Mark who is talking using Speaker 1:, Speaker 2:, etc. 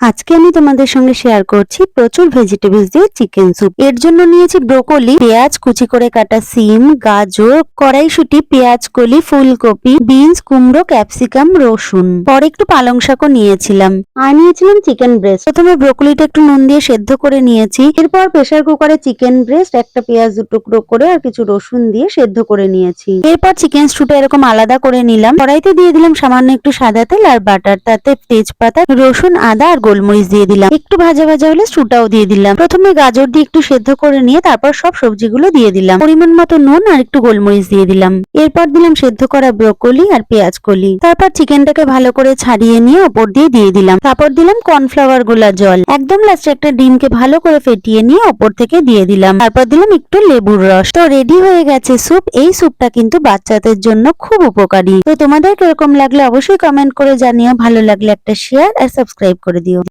Speaker 1: আজকে আমি তোমাদের সঙ্গে শেয়ার করছি প্রচুর ভেজিটেবলস দিয়ে চিকেন স্যুপ। এর জন্য নিয়েছি ব্রোকলি, পেঁয়াজ, কুচি করে কাটা সিম, গাজর, কড়াইশুঁটি, পেঁয়াজ কলি, ফুলকপি, বিনস, কুমড়ো, ক্যাপসিকাম, রসুন। পরে একটু পালং শাকও নিয়েছিলাম আর নিয়েছিলাম চিকেন ব্রেস্ট। প্রথমে ব্রোকলিটা একটু নুন দিয়ে সেদ্ধ করে নিয়েছি। এরপর প্রেসার কুকারে চিকেন ব্রেস্ট, একটা পেঁয়াজ টুকরো করে আর কিছু রসুন দিয়ে সেদ্ধ করে নিয়েছি। এরপর চিকেন স্টুটা এরকম আলাদা করে নিলাম। কড়াইতে দিয়ে দিলাম সামান্য একটু সাদা তেল আর বাটার, তাতে তেজপাতা, রসুন, আদা আর গোলমরিচ দিয়ে দিলাম। একটু ভাজা ভাজা হলে স্টুটাও দিয়ে দিলাম। প্রথমে গাজর দিয়ে একটু সেদ্ধ করে নিয়ে তারপর সব সবজিগুলো দিয়ে দিলাম। পরিমাণ মতো নুন আর একটু গোলমরিচ দিয়ে দিলাম। এরপর দিলাম সেদ্ধ করা ব্রোকলি আর পেঁয়াজ কলি। তারপর চিকেনটাকে ভালো করে ছাড়িয়ে নিয়ে ওপর দিয়ে দিলাম। তারপর দিলাম কর্নফ্লাওয়ার গোলা জল। একদম লাস্টে একটা ডিমকে ভালো করে ফেটিয়ে নিয়ে ওপর থেকে দিয়ে দিলাম। তারপর দিলাম একটু লেবুর রস। তো রেডি হয়ে গেছে স্যুপ। এই স্যুপটা কিন্তু বাচ্চাদের জন্য খুব উপকারী। তো তোমাদের কিরকম লাগলে অবশ্যই কমেন্ট করে জানিও। ভালো লাগলে একটা শেয়ার আর সাবস্ক্রাইব করে দিও।